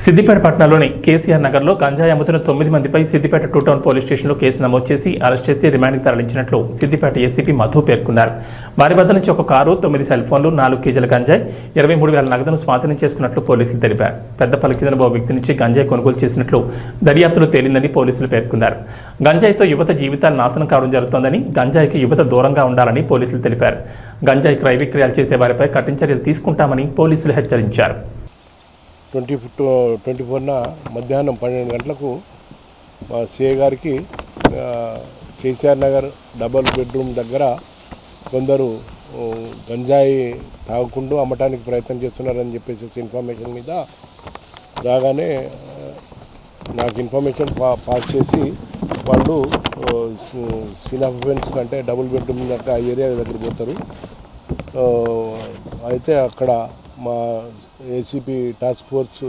సిద్దిపేట పట్టణంలోని కేసీఆర్ నగర్లో గంజాయి అమ్ముతున్న 9 మందిపై సిద్దిపేట 2 టౌన్ పోలీస్ స్టేషన్లో కేసు నమోదు చేసి అరెస్ట్ చేసి రిమాండ్కి తరలించినట్లు సిద్దిపేట ఏసీపీ మధు పేర్కొన్నారు. వారి వద్ద నుంచి ఒక కారు, 9 సెల్ ఫోన్లు, 4 కేజీల గంజాయి, 23,000 నగదును స్వాధీనం చేసుకున్నట్లు పోలీసులు తెలిపారు. పెద్దపల్లికి చెందిన ఓ వ్యక్తి నుంచి గంజాయి కొనుగోలు చేసినట్లు దర్యాప్తులో తేలిందని పోలీసులు పేర్కొన్నారు. గంజాయితో యువత జీవితాలు నాశనం కావడం జరుగుతోందని, గంజాయికి యువత దూరంగా ఉండాలని పోలీసులు తెలిపారు. గంజాయి క్రయ విక్రయాలు చేసే వారిపై కఠిన చర్యలు తీసుకుంటామని పోలీసులు హెచ్చరించారు. 24న మధ్యాహ్నం 12 గంటలకు మా సిఐ గారికి కేసీఆర్ నగర్ డబుల్ బెడ్రూమ్ దగ్గర కొందరు గంజాయి తాగుకుంటూ అమ్మటానికి ప్రయత్నం చేస్తున్నారని చెప్పేసి ఇన్ఫర్మేషన్ మీద రాగానే నాకు ఇన్ఫర్మేషన్ పాస్ చేసి వాళ్ళు సీన్ ఆఫ్ అఫెన్స్ కంటే డబుల్ బెడ్రూమ్ దగ్గర ఆ ఏరియా దగ్గరికి పోతారు. అయితే అక్కడ మా ఏసీపీ టాస్క్ ఫోర్స్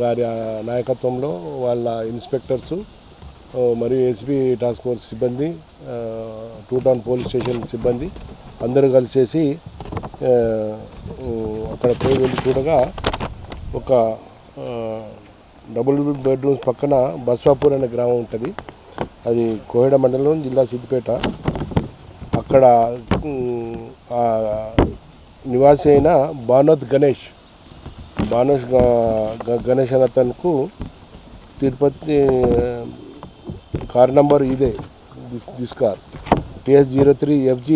గారి నాయకత్వంలో వాళ్ళ ఇన్స్పెక్టర్సు మరియు ఏసీపీ టాస్క్ ఫోర్స్ సిబ్బంది, 2 టౌన్ పోలీస్ స్టేషన్ సిబ్బంది అందరూ కలిసేసి అక్కడ పోయి వెళ్ళి చూడగా ఒక డబుల్ బెడ్రూమ్స్ పక్కన బస్వాపూర్ అనే గ్రామం ఉంటుంది. అది కోహెడ మండలం, జిల్లా సిద్దిపేట. అక్కడ నివాసి అయిన భానోత్ గణేష్ అనే అతనుకు తిరుపతి కార్ నంబర్ ఇదే దిస్ కార్ TS03FG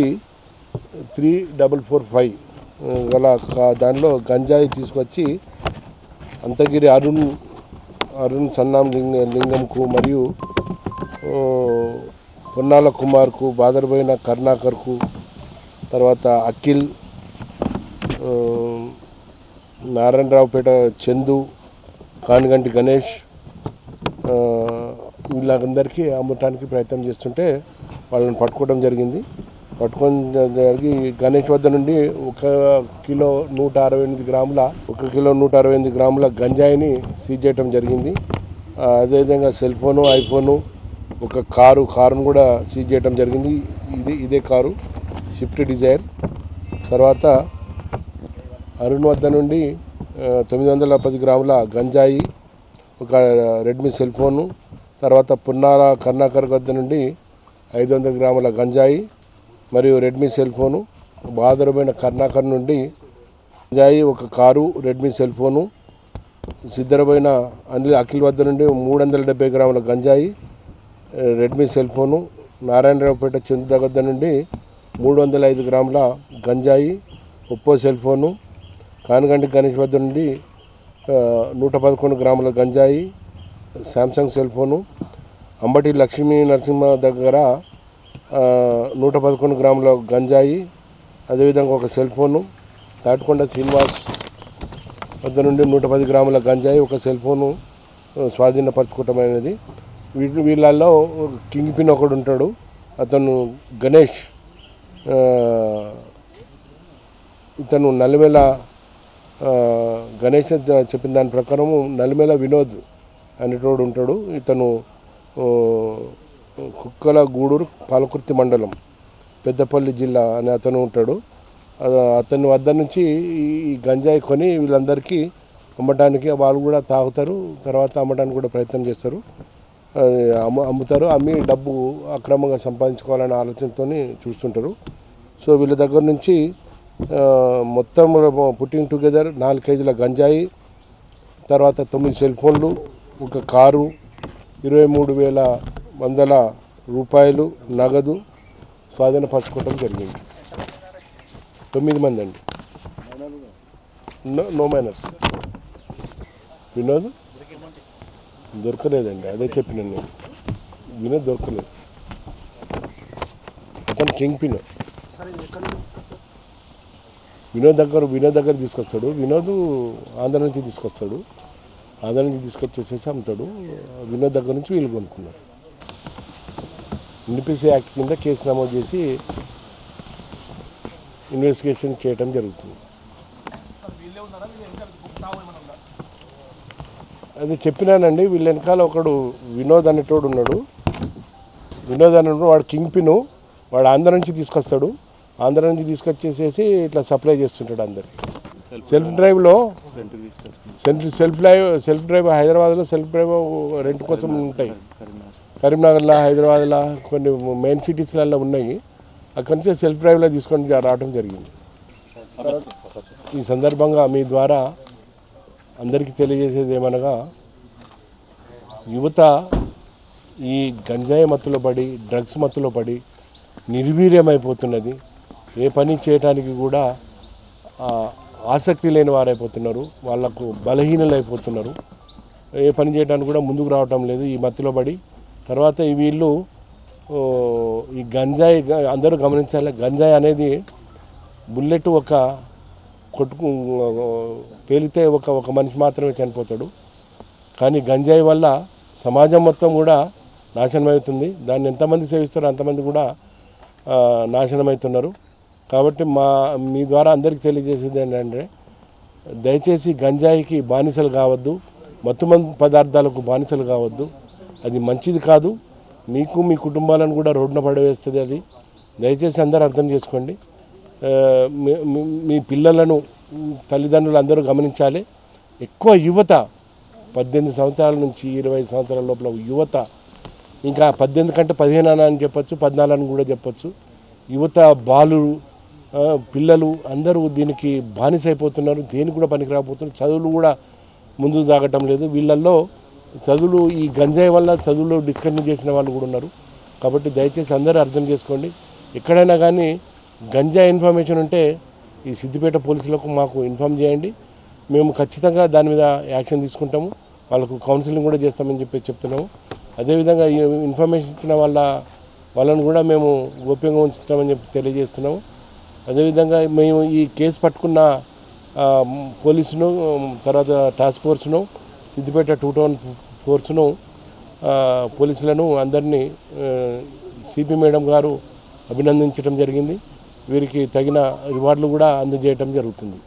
3445 గల దానిలో గంజాయి తీసుకొచ్చి అంతగిరి అరుణ్ సన్నాం లింగంకు మరియు పొన్నాల కుమార్కు, బాదర్బోయిన కరుణాకర్కు, తర్వాత అఖిల్, నారాయణరావుపేట చందు, కానిగంటి గణేష్ వీళ్ళందరికీ అమ్మటానికి ప్రయత్నం చేస్తుంటే వాళ్ళని పట్టుకోవడం జరిగింది. జరిగి గణేష్ వద్ద నుండి 1 కిలో 168 గ్రాముల గంజాయిని సీజ్ చేయడం జరిగింది. అదేవిధంగా సెల్ ఫోను, ఐఫోను, ఒక కారును కూడా సీజ్ చేయడం జరిగింది. ఇదే కారు స్విఫ్ట్ డిజైర్. తర్వాత అరుణ్ వద్ద నుండి 910 గ్రాముల గంజాయి, ఒక రెడ్మీ సెల్ ఫోను, తర్వాత పున్నాల కరుణాకర్ వద్ద నుండి 500 గ్రాముల గంజాయి మరియు రెడ్మీ సెల్ ఫోను, బాదరమైన కరుణాకర్ నుండి గంజాయి, ఒక కారు, రెడ్మీ సెల్ ఫోను, సిద్ధరమైన అఖిల్ వద్ద నుండి 370 గ్రాముల గంజాయి, Redmi cell phone, Narayanraopet Chandu వద్ద నుండి 305 గ్రాముల గంజాయి, Oppo cell phone, Kaniganti Ganesh వద్ద నుండి 111 గ్రాముల గంజాయి, Samsung cell phone, Ambati Lakshmi Narasimha దగ్గర 111 గ్రాముల గంజాయి, అదేవిధంగా ఒక సెల్ ఫోను, తాటికొండ శ్రీనివాస్ వద్ద నుండి 110 గ్రాముల గంజాయి, ఒక సెల్ ఫోను స్వాధీనపరచుకోవటమైనది. వీళ్ళల్లో కింగ్ పిన్ ఒకడు ఉంటాడు, అతను గణేష్. ఇతను నల్లిమేల గణేష్ చెప్పిన దాని ప్రకారము నల్లిమేల వినోద్ అనేటోడు ఉంటాడు. ఇతను కుక్కల గూడూరు పాలకుర్తి మండలం, పెద్దపల్లి జిల్లా అని అతను ఉంటాడు. అతని వద్ద నుంచి ఈ గంజాయి కొని వీళ్ళందరికీ అమ్మటానికి, వాళ్ళు కూడా తాగుతారు, తర్వాత అమ్మడానికి కూడా ప్రయత్నం చేస్తారు, అమ్ముతారు. అమ్మి డబ్బు అక్రమంగా సంపాదించుకోవాలనే ఆలోచనతో చూస్తుంటారు. సో వీళ్ళ దగ్గర నుంచి మొత్తం పుట్టింగ్ టుగెదర్ 4 కేజీల గంజాయి, తర్వాత 9 సెల్ ఫోన్లు, ఒక కారు, 23,100 రూపాయలు నగదు స్వాధీనపరచుకోవడం జరిగింది. 9 మంది అండి. No miners. వినోద్ దొరకలేదండి, అదే చెప్పిన నేను. వినోద్ దొరకలేదు, అతను కింగ్ పిన్. వినోద్ దగ్గర తీసుకొస్తాడు. వినోద్ ఆంధ్ర నుంచి తీసుకొస్తాడు, ఆంధ్ర నుంచి తీసుకొచ్చేసేసి అమ్ముతాడు. వినోద్ దగ్గర నుంచి వీళ్ళు కొనుక్కున్నారు. NPC యాక్ట్ కింద కేసు నమోదు చేసి ఇన్వెస్టిగేషన్ చేయడం జరుగుతుంది. అది చెప్పినానండి. వీళ్ళ వెనకాల ఒకడు వినోద్ అనేటోడు ఉన్నాడు. వాడు కింగ్ పిన్. వాడు ఆంధ్ర నుంచి తీసుకొస్తాడు, ఆంధ్ర నుంచి తీసుకొచ్చేసేసి ఇట్లా సప్లై చేస్తుంటాడు అందరికి. సెల్ఫ్ డ్రైవ్లో సెల్ఫ్ డ్రైవ్ హైదరాబాద్లో సెల్ఫ్ డ్రైవ్ రెంట్ కోసం ఉంటాయి. కరీంనగర్లో, హైదరాబాద్లో కొన్ని మెయిన్ సిటీస్లలో ఉన్నాయి. అక్కడి నుంచి సెల్ఫ్ డ్రైవ్లో తీసుకొని రావడం జరిగింది. ఈ సందర్భంగా మీ ద్వారా అందరికీ తెలియజేసేది ఏమనగా, యువత ఈ గంజాయి మత్తులో పడి, డ్రగ్స్ మత్తులో పడి నిర్వీర్యమైపోతున్నది. ఏ పని చేయడానికి కూడా ఆసక్తి లేని వారైపోతున్నారు. వాళ్ళకు బలహీనలైపోతున్నారు. ఏ పని చేయడానికి కూడా ముందుకు రావటం లేదు ఈ మత్తులో పడి. తర్వాత వీళ్ళు ఈ గంజాయి అందరూ గమనించాలి. గంజాయి అనేది బుల్లెట్ ఒక కొట్టుకు పేలితే ఒక మనిషి మాత్రమే చనిపోతాడు. కానీ గంజాయి వల్ల సమాజం మొత్తం కూడా నాశనమవుతుంది. దాన్ని ఎంతమంది సేవిస్తారో అంతమంది కూడా నాశనమవుతున్నారు. కాబట్టి మీ ద్వారా అందరికీ తెలియజేసేది ఏంటంటే, దయచేసి గంజాయికి బానిసలు కావద్దు, మత్తుమందు పదార్థాలకు బానిసలు కావద్దు. అది మంచిది కాదు. మీకు మీ కుటుంబాలను కూడా రోడ్డున పడవేస్తుంది అది. దయచేసి అందరూ అర్థం చేసుకోండి. మీ పిల్లలను తల్లిదండ్రులు అందరూ గమనించాలి. ఎక్కువ యువత 18 సంవత్సరాల నుంచి 20 సంవత్సరాల లోపల యువత, ఇంకా 18 కంటే 15 అని చెప్పొచ్చు, 14 అని కూడా చెప్పొచ్చు. యువత, బాలురు, పిల్లలు అందరూ దీనికి బానిసైపోతున్నారు. దేనికి కూడా పనికి రాకపోతున్నారు. చదువులు కూడా ముందుకు సాగటం లేదు. వీళ్ళల్లో చదువులు ఈ గంజాయి వల్ల చదువులు డిస్కంటిన్యూ చేసిన వాళ్ళు కూడా ఉన్నారు. కాబట్టి దయచేసి అందరూ అర్థం చేసుకోండి. ఎక్కడైనా కానీ గంజాయి ఇన్ఫర్మేషన్ ఉంటే ఈ సిద్దిపేట పోలీసులకు మాకు ఇన్ఫామ్ చేయండి. మేము ఖచ్చితంగా దాని మీద యాక్షన్ తీసుకుంటాము. వాళ్ళకు కౌన్సిలింగ్ కూడా చేస్తామని చెప్తున్నాము. అదేవిధంగా ఈ ఇన్ఫర్మేషన్ ఇచ్చిన వాళ్ళను కూడా మేము గోప్యంగా ఉంచుతామని తెలియజేస్తున్నాము. అదేవిధంగా మేము ఈ కేసు పట్టుకున్న పోలీసును, తర్వాత టాస్క్ ఫోర్స్ను, సిద్దిపేట 2 టౌన్ ఫోర్స్ను, పోలీసులను అందరినీ సిపి మేడం గారు అభినందించడం జరిగింది. వీరికి తగిన రివార్డులు కూడా అందజేయడం జరుగుతుంది.